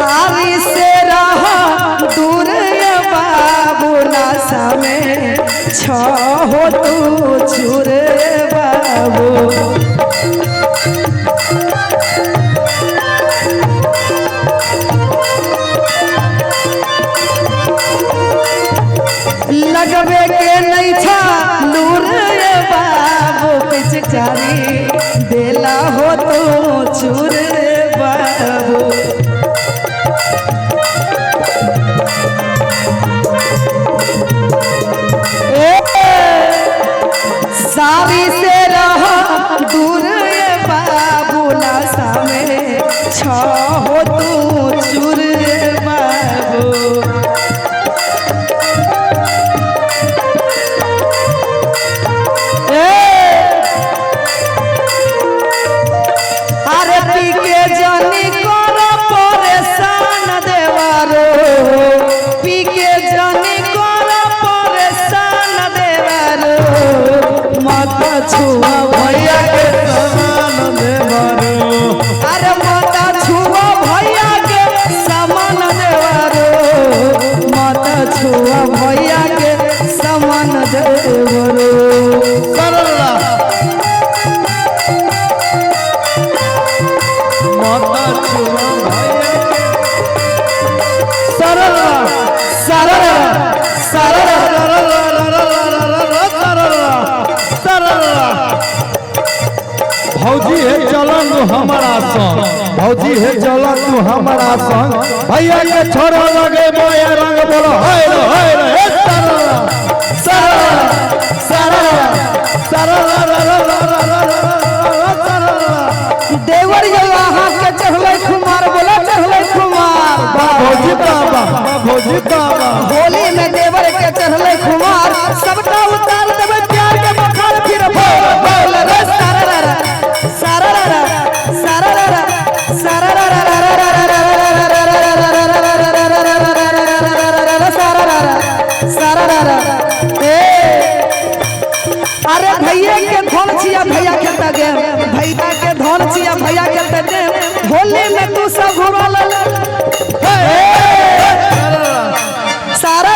सारी से रहा दूर बाबू नासा में छहो तू चूर बाबू। लगबे के नहीं था नूर बाबू पिचकारी देला हो तो चूर बाबू। सारी से रहा दूर बाबू नासा में छहो तू चूर बाबू। अरे पी के जानी कर परेशान देवारो, पी के जानी कर परेशान देवारो, मत छुआ भैया के सामान देवारो। अरे मत छुआ भैया के सामान देवारो, मत छुआ भैया के सामान देवारो। भौजी है चला तू हमारा संग, भौजी है चला तू हमारा संग, भैया के छोरा लगे मोया रंग बोलो हाय रे हे देवर यहाँ के चढ़ले कुमार बोला चढ़ले कुमार। भौजी बाबा, भौजी बाबा होली में देवर के चढ़ले कुमार, सबका उतार देवे प्यार के बखार फिर बोल रे सारा सारा सारा सारा। अरे भैया के धन छिया भैया खेलता गेम, भैया के धन छिया भैया खेलता गेम। होली में तू सब घुमा ले सारा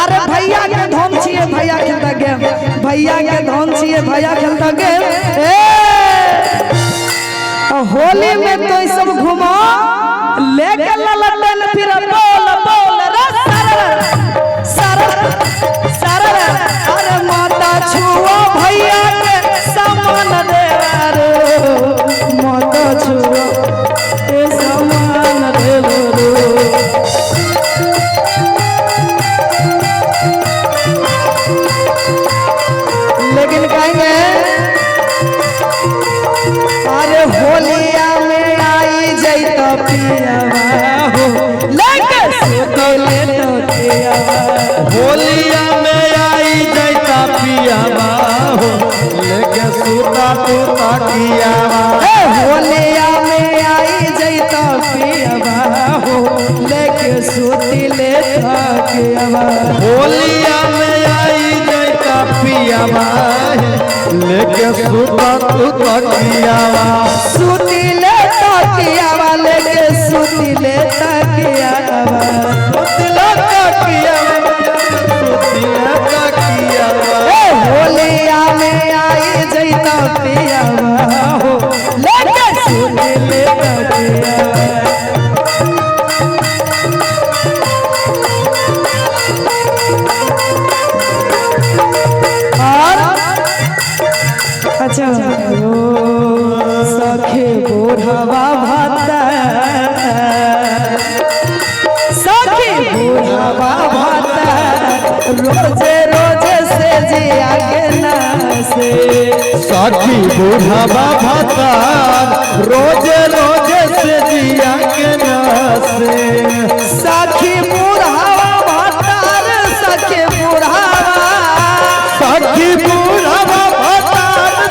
अरे भैया के धन छिए भैया खेलता गेम, भैया के धन छिए भैया खेलता गेम। होली में तो सब घुमा लेके ललटन फिर बोल बोल रे सारा सारा। अरे माता छुआ भैया के सामान देवारो, माता छुआ के सामान देवारो। लेकिन कहेंगे अरे होलिया में आई जैत पियावा हो लेके सुतले तो पियावा। होलिया में आई जैता पियावा हो लेके सूता तू तकियावा। होलिया में आई जैत पियावा हो लेके सुतले तकियावा। होलिया में आई जैता पियावा लेके सूता तू तकियावा। सुतले तकियावा लेके सुतले तकियावा। सुतले तकियावा सुतले तकियावा। होलिया में आई जैत पियावा हो लेके सुतले तकियावा। अच्छा सखे बुढ़वा भाता, सखे बुढ़वा भाता, रोजे रोजे से जिया के नासे। सखी बुढ़वा भाता रोजे रोजे से जिया के नासे। सखी बुढ़वा भाता सखे बुढ़वा, सखी बुढ़वा भाता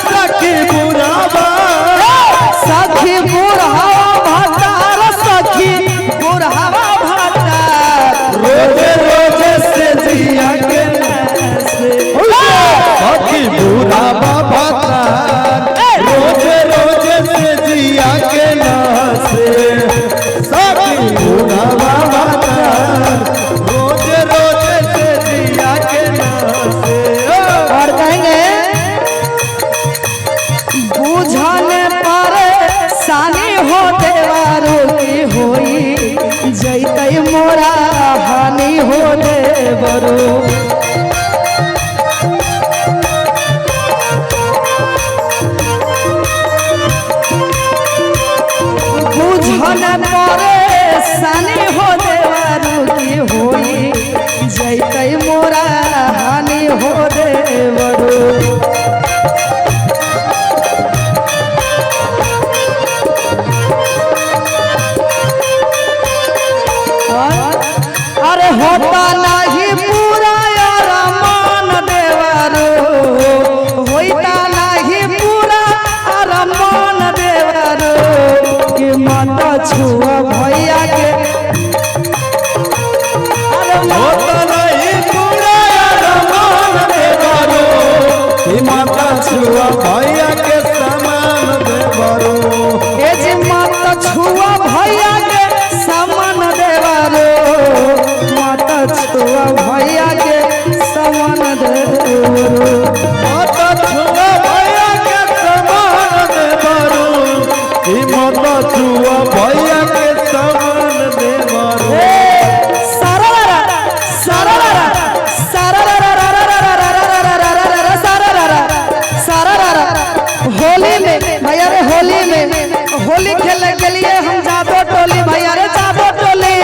सखी बुढ़वा, सखी बुढ़वा भाता सखी बुढ़वा भाता, रोजे रोजे से जिया के नासे। सखी देवरो बुझल परेशानी हो देवरो की होई जैतै मोरा हानि हो देवरो अरे होता नहीं पूरा यार मान देवरो होता नहीं पूरा यार मान देवरो कि माता छुआ भैया के अरे होता नहीं पूरा यार मान देवरो कि माता छुआ भैया के समान देवरो ए जी माता छुआ भैया के समान देवरो माता छुआ भैया के समान देवरो माता छुआ भैया के समान देवरो कि माता छुआ भैया के समान देवरो होली में भैया रे होली खेलने के लिए हम जादो टोली भैया रे जादो टोली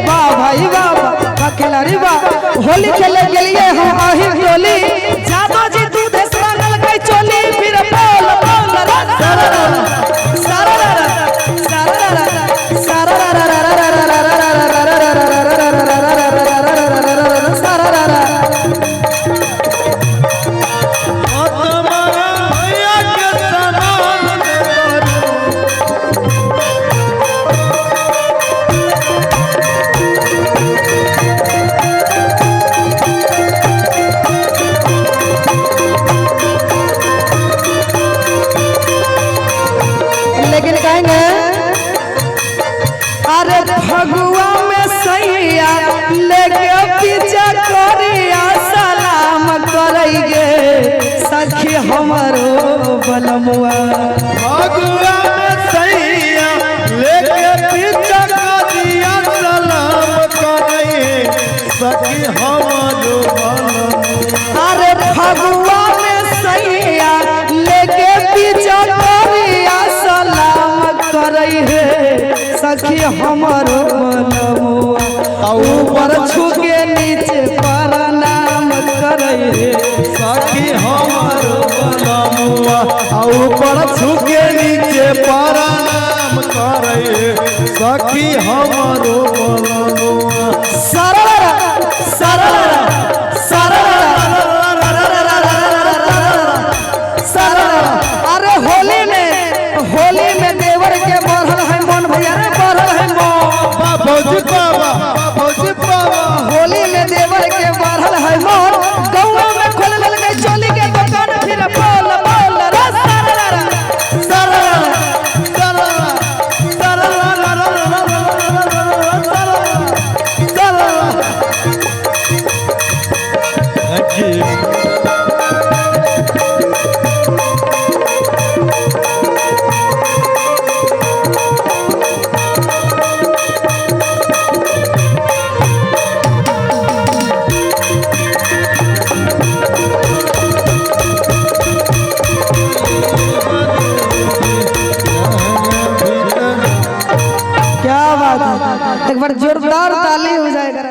वाह भाई वाह खिलाड़ी वाह होली खेलने के लिए हम आही टोली जादो जी दूध रंगल कई चोली फिर बोल लेकिन कहेंगे अरे फगुआ में सैया लेके पीछे करिया सलाम करेंगे सखी हमारो बलमुआ फगुआ में सैया लेके पीछे करिया सलाम करेंगे सखी हमारो बलमुआ अरे फगुआ में सैया लेके पीछे करिया सलाम करई है सखी हमारो बलमुआ ऊपर छुके नीचे प्रणाम करई है सखी हमारो बलमुआ ऊपर छुके नीचे प्रणाम करे सखी हमारो बलमुआ सररा सररा सररा अरे होली में देवर के बढ़ल है मन भैया रे बढ़ल है मन भौजी बाबा होली में देवर के बढ़ल है मन गौवा में खोल लगे चोली के दुकान फिर बोल रे सररा क्या बात है एक बार जोरदार ताली हो जाएगा।